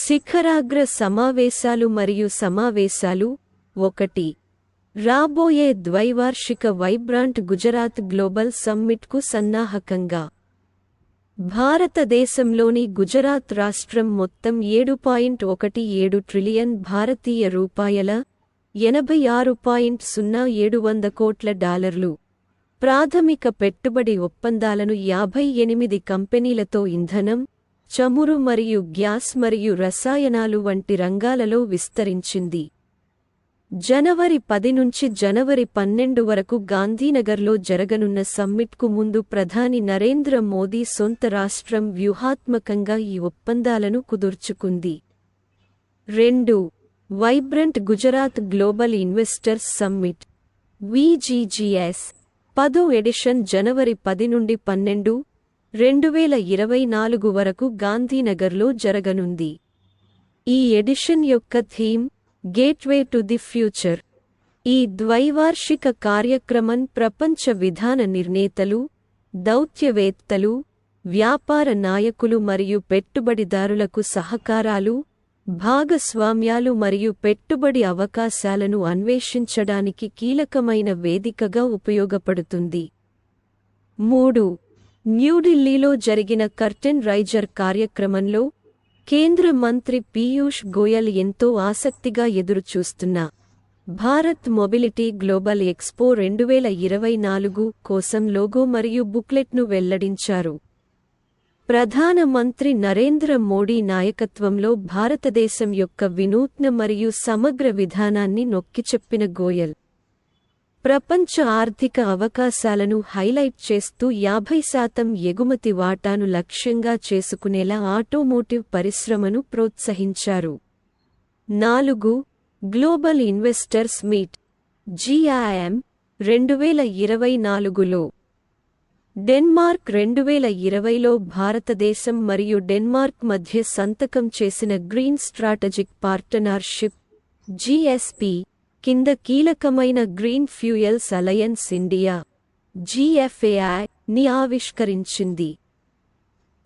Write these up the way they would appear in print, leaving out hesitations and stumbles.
శిఖరాగ్ర సమావేశాలు మరియు సమావేశాలు 1. రాబోయే ద్వైవార్షిక వైబ్రాంట్ గుజరాత్ గ్లోబల్ సమ్మిట్కు సన్నాహకంగా భారతదేశంలోని గుజరాత్ రాష్ట్రం మొత్తం 7.17 ట్రిలియన్ భారతీయ రూపాయల $86.07 కోట్ల ప్రాథమిక పెట్టుబడి ఒప్పందాలను 58 కంపెనీలతో ఇంధనం, చమురు మరియు గ్యాస్ మరియు రసాయనాలు వంటి రంగాలలో విస్తరించింది. జనవరి 10 నుంచి జనవరి 12 వరకు గాంధీనగర్లో జరగనున్న సమ్మిట్కు ముందు ప్రధాని నరేంద్ర మోదీ సొంత రాష్ట్రం వ్యూహాత్మకంగా ఈ ఒప్పందాలను కుదుర్చుకుంది. 2. Vibrant Gujarat global investors summit (VGGS) 10వ ఎడిషన్ జనవరి 10 నుండి 12, 2024 వరకు గాంధీనగర్లో జరగనుంది. ఈ ఎడిషన్ యొక్క theme gateway to the future. ఈ ద్వైవార్షిక కార్యక్రమం ప్రపంచ విధాన నిర్ణేతలు, దౌత్యవేత్తలు, వ్యాపార నాయకులు మరియు పెట్టుబడిదారులకు సహకారాలు, భాగస్వామ్యాలు మరియు పెట్టుబడి అవకాశాలను అన్వేషించడానికి కీలకమైన వేదికగా ఉపయోగపడుతుంది. 3. న్యూఢిల్లీలో జరిగిన కర్టెన్ రైజర్ కార్యక్రమంలో కేంద్ర మంత్రి పీయూష్ గోయల్ ఎంతో ఆసక్తిగా ఎదురుచూస్తున్న భారత్ మొబిలిటీ గ్లోబల్ ఎక్స్పో 2024 కోసం లోగో మరియు బుక్లెట్ను వెల్లడించారు. ప్రధాన మంత్రి నరేంద్ర మోడీ నాయకత్వంలో భారతదేశం యొక్క వినూత్న మరియు సమగ్ర విధానాన్ని నొక్కిచెప్పిన గోయల్, ప్రపంచ ఆర్థిక అవకాశాలను హైలైట్ చేస్తూ 50% ఎగుమతి వాటాను లక్ష్యంగా చేసుకునేలా ఆటోమోటివ్ పరిశ్రమను ప్రోత్సహించారు. 4. గ్లోబల్ ఇన్వెస్టర్స్ మీట్ (GIM) 2024లో డెన్మార్క్ 2020లో భారతదేశం మరియు డెన్మార్క్ మధ్య సంతకం చేసిన గ్రీన్ స్ట్రాటజిక్ పార్టనర్షిప్ (GSP) కింద కీలకమైన green fuels alliance India (GFAI) ని ఆవిష్కరించింది.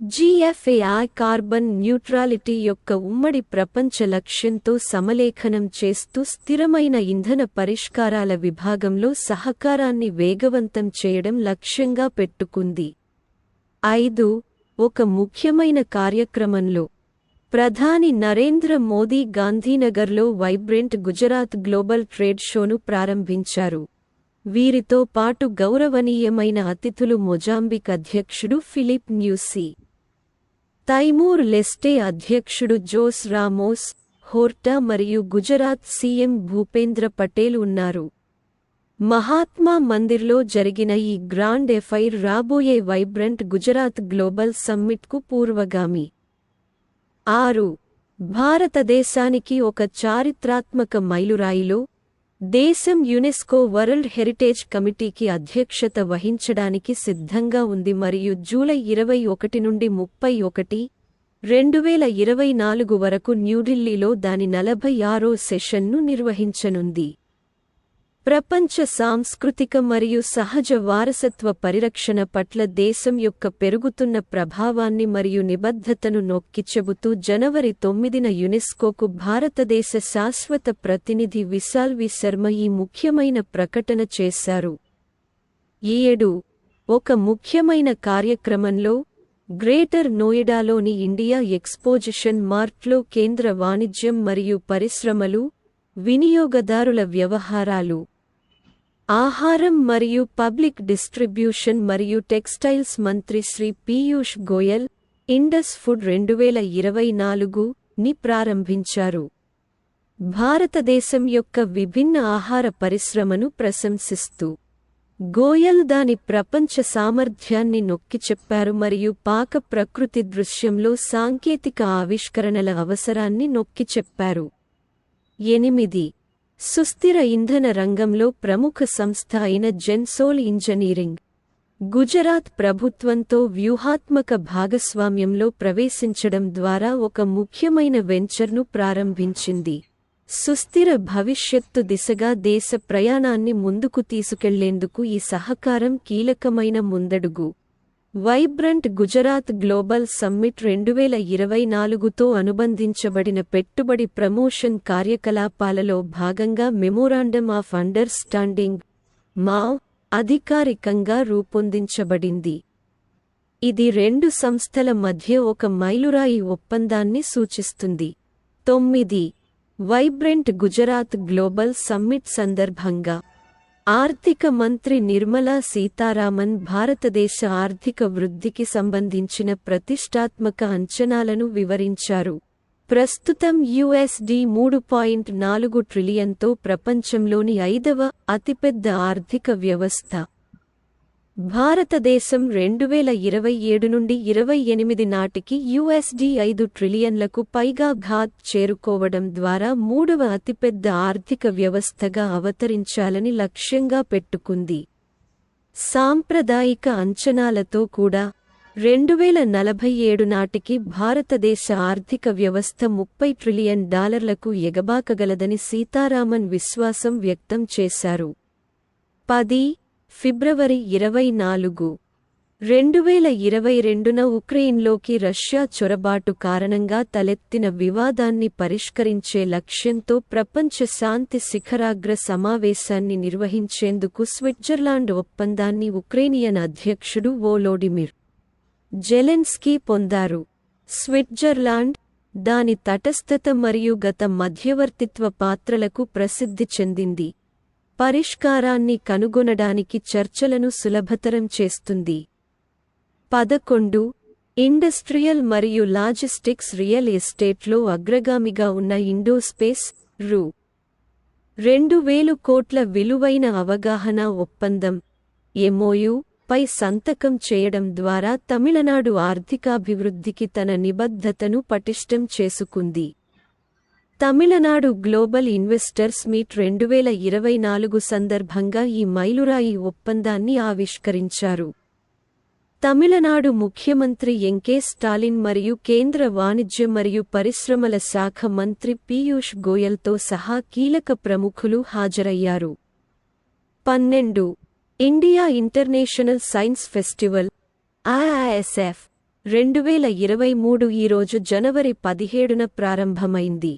GFAI కార్బన్ న్యూట్రాలిటీ యొక్క ఉమ్మడి ప్రపంచ లక్ష్యంతో సమలేఖనం చేస్తూ స్థిరమైన ఇంధన పరిష్కారాల విభాగంలో సహకారాన్ని వేగవంతం చేయడం లక్ష్యంగా పెట్టుకుంది. 5. ఒక ముఖ్యమైన కార్యక్రమంలో ప్రధాని నరేంద్ర మోదీ గాంధీనగర్లో వైబ్రెంట్ గుజరాత్ గ్లోబల్ ట్రేడ్ షోను ప్రారంభించారు. వీరితో పాటు గౌరవనీయమైన అతిథులు మొజాంబిక్ అధ్యక్షుడు ఫిలిప్ న్యూసీ, తైమూర్ లెస్టే అధ్యక్షుడు జోస్ రామోస్ హోర్టా మరియు గుజరాత్ సీఎం భూపేంద్ర పటేల్ ఉన్నారు. మహాత్మా మందిర్లో జరిగిన ఈ గ్రాండ్ ఎఫైర్ రాబోయే వైబ్రెంట్ గుజరాత్ గ్లోబల్ సమ్మిట్కు పూర్వగామి. 6. భారతదేశానికి ఒక చారిత్రాత్మక మైలురాయిలో దేశం యునెస్కో వరల్డ్ హెరిటేజ్ కమిటీకి అధ్యక్షత వహించడానికి సిద్ధంగా ఉంది మరియు జూలై 21 నుండి 31, 2024 వరకు న్యూఢిల్లీలో దాని 46వ సెషన్ను నిర్వహించనుంది. ప్రపంచ సాంస్కృతిక మరియు సహజ వారసత్వ పరిరక్షణ పట్ల దేశం యొక్క పెరుగుతున్న ప్రభావాన్ని మరియు నిబద్ధతను నొక్కిచెబుతూ జనవరి 9న యునెస్కోకు భారతదేశ శాశ్వత ప్రతినిధి విశాల్ వి శర్మ ఈ ముఖ్యమైన ప్రకటన చేశారు. 7. ఒక ముఖ్యమైన కార్యక్రమంలో గ్రేటర్ నోయిడాలోని ఇండియా ఎక్స్పోజిషన్ మార్ట్లో కేంద్ర వాణిజ్యం మరియు పరిశ్రమలు, వినియోగదారుల వ్యవహారాలు, ఆహారం మరియు పబ్లిక్ డిస్ట్రిబ్యూషన్ మరియు టెక్స్టైల్స్ మంత్రి శ్రీ పీయూష్ గోయల్ ఇండస్ ఫుడ్ 2024 ని ప్రారంభించారు. భారతదేశం యొక్క విభిన్న ఆహార పరిశ్రమను ప్రశంసిస్తూ గోయల్ దాని ప్రపంచ సామర్థ్యాన్ని నొక్కిచెప్పారు మరియు పాక ప్రకృతి దృశ్యంలో సాంకేతిక ఆవిష్కరణల అవసరాన్ని నొక్కిచెప్పారు. 8. సుస్థిర ఇంధన రంగంలో ప్రముఖ సంస్థ అయిన జెన్సోల్ ఇంజనీరింగ్ గుజరాత్ ప్రభుత్వంతో వ్యూహాత్మక భాగస్వామ్యంలో ప్రవేశించడం ద్వారా ఒక ముఖ్యమైన వెంచర్ను ప్రారంభించింది. సుస్థిర భవిష్యత్తు దిశగా దేశ ప్రయాణాన్ని ముందుకు తీసుకెళ్లేందుకు ఈ సహకారం కీలకమైన ముందడుగు. వైబ్రంట్ గుజరాత్ గ్లోబల్ సమ్మిట్ 2024తో అనుబంధించబడిన పెట్టుబడి ప్రమోషన్ కార్యకలాపాలలో భాగంగా మెమోరాండమ్ ఆఫ్ అండర్స్టాండింగ్ (MoU) అధికారికంగా రూపొందించబడింది. ఇది రెండు సంస్థల మధ్య ఒక మైలురాయి ఒప్పందాన్ని సూచిస్తుంది. 9. వైబ్రెంట్ గుజరాత్ గ్లోబల్ సమ్మిట్ సందర్భంగా ఆర్థిక మంత్రి నిర్మలా సీతారామన్ భారతదేశ ఆర్థిక వృద్ధికి సంబంధించిన ప్రతిష్టాత్మక అంచనాలను వివరించారు. ప్రస్తుతం $3.4 ట్రిలియన్తో ప్రపంచంలోని 5వ అతిపెద్ద ఆర్థిక వ్యవస్థ. భారతదేశం 2027 నుండి 28 నాటికి $5 ట్రిలియన్లకు పైగా చేరుకోవడం ద్వారా 3వ అతిపెద్ద ఆర్థిక వ్యవస్థగా అవతరించాలని లక్ష్యంగా పెట్టుకుంది. సాంప్రదాయిక అంచనాలతో కూడా 2047 నాటికి భారతదేశ ఆర్థిక వ్యవస్థ $30 ట్రిలియన్ ఎగబాకగలదని సీతారామన్ విశ్వాసం వ్యక్తం చేశారు. 10. ఫిబ్రవరి 24, 2022న ఉక్రెయిన్లోకి రష్యా చొరబాటు కారణంగా తలెత్తిన వివాదాన్ని పరిష్కరించే లక్ష్యంతో ప్రపంచ శాంతి శిఖరాగ్ర సమావేశాన్ని నిర్వహించేందుకు స్విట్జర్లాండ్ ఒప్పందాన్ని ఉక్రేనియన్ అధ్యక్షుడు వోలోడిమిర్ జెలెన్స్కీ పొందారు. స్విట్జర్లాండ్ దాని తటస్థత మరియు గత మధ్యవర్తిత్వ పాత్రలకు ప్రసిద్ధి చెందింది. పరిష్కారాన్ని కనుగొనడానికి చర్చలను సులభతరం చేస్తుంది. 11. ఇండస్ట్రియల్ మరియు లాజిస్టిక్స్ రియల్ ఎస్టేట్లో అగ్రగామిగా ఉన్న ఇండోస్పేస్ రూ. 2,000 కోట్ల విలువైన అవగాహన ఒప్పందం (MoU) పై సంతకం చేయడం ద్వారా తమిళనాడు ఆర్థికాభివృద్ధికి తన నిబద్ధతను పటిష్టం చేసుకుంది. తమిళనాడు గ్లోబల్ ఇన్వెస్టర్స్ మీట్ 2024 సందర్భంగా ఈ మైలురాయి ఒప్పందాన్ని ఆవిష్కరించారు. తమిళనాడు ముఖ్యమంత్రి ఎంకే స్టాలిన్ మరియు కేంద్ర వాణిజ్య మరియు పరిశ్రమల శాఖ మంత్రి పీయూష్ గోయల్తో సహా కీలక ప్రముఖులు హాజరయ్యారు. 12. India international science festival (IISF) 2023 ఈరోజు జనవరి 17న ప్రారంభమైంది.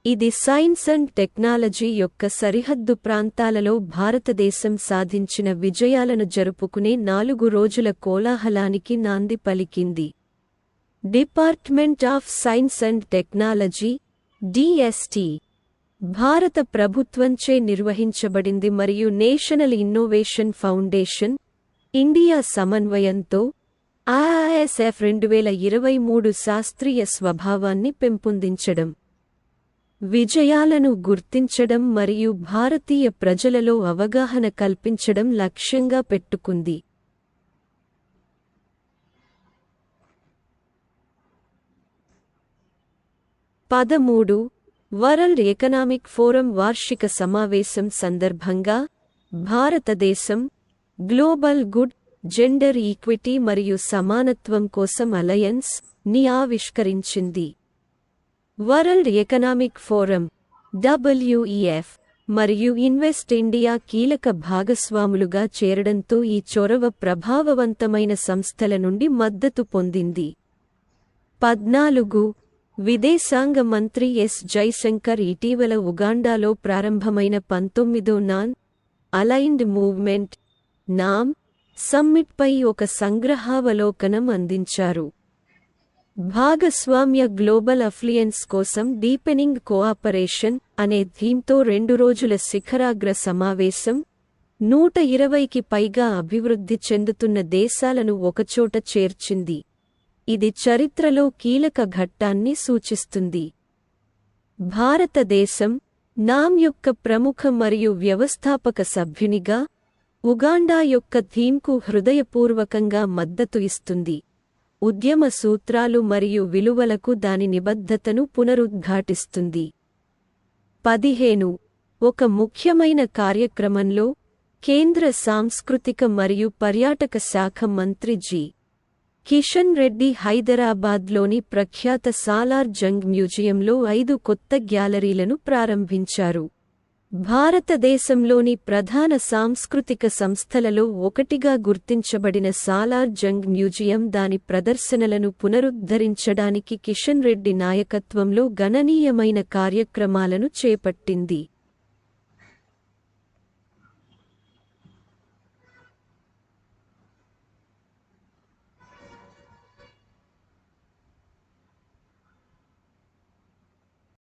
ఇది సైన్స్ అండ్ టెక్నాలజీ యొక్క సరిహద్దు ప్రాంతాలలో భారతదేశం సాధించిన విజయాలను జరుపుకునే 4 రోజుల కోలాహలానికి నాంది పలికింది. Department of science and technology (DST) భారత ప్రభుత్వంచే నిర్వహించబడింది మరియు నేషనల్ ఇన్నోవేషన్ ఫౌండేషన్, ఇండియా సమన్వయంతో IISF 2023 శాస్త్రీయ స్వభావాన్ని పెంపొందించడం, విజయాలను గుర్తించడం మరియు భారతీయ ప్రజలలో అవగాహన కల్పించడం లక్ష్యంగా పెట్టుకుంది. 13. వరల్డ్ ఎకనామిక్ ఫోరం వార్షిక సమావేశం సందర్భంగా భారతదేశం గ్లోబల్ గుడ్, జెండర్ ఈక్విటీ మరియు సమానత్వం కోసం అలయన్స్ ని ఆవిష్కరించింది. వరల్డ్ ఎకనామిక్ ఫోరం WEF మరియు ఇన్వెస్ట్ ఇండియా కీలక భాగస్వాములుగా చేరడంతో ఈ చొరవ ప్రభావవంతమైన సంస్థల నుండి మద్దతు పొందింది. 14. విదేశాంగ మంత్రి ఎస్ జైశంకర్ ఇటీవల ఉగాండాలో ప్రారంభమైన 19వ నాన్ అలైన్డ్ మూవ్మెంట్ (NAM) సమ్మిట్పై ఒక సంగ్రహావలోకనం అందించారు. భాగస్వామ్య గ్లోబల్ అఫ్లియన్స్ కోసం డీపెనింగ్ కోఆపరేషన్ అనే థీమ్తో 2 రోజుల శిఖరాగ్ర సమావేశం 120కి పైగా అభివృద్ధి చెందుతున్న దేశాలను ఒకచోట చేర్చింది. ఇది చరిత్రలో కీలక ఘట్టాన్ని సూచిస్తుంది. భారతదేశం NAM యొక్క ప్రముఖ మరియు వ్యవస్థాపక సభ్యునిగా ఉగాండా యొక్క థీమ్కు హృదయపూర్వకంగా మద్దతు ఇస్తుంది. ఉద్యమ సూత్రాలు మరియు విలువలకు దాని నిబద్ధతను పునరుద్ఘాటిస్తుంది. 15. ఒక ముఖ్యమైన కార్యక్రమంలో కేంద్ర సాంస్కృతిక మరియు పర్యాటక శాఖ మంత్రి జి. కిషన్ రెడ్డి హైదరాబాద్లోని ప్రఖ్యాత సాలార్ జంగ్ మ్యూజియంలో 5 కొత్త గ్యాలరీలను ప్రారంభించారు. భారతదేశంలోని ప్రధాన సాంస్కృతిక సంస్థలలో ఒకటిగా గుర్తించబడిన సాలార్ జంగ్ మ్యూజియం దాని ప్రదర్శనలను పునరుద్ధరించడానికి కిషన్ రెడ్డి నాయకత్వంలో గణనీయమైన కార్యక్రమాలను చేపట్టింది.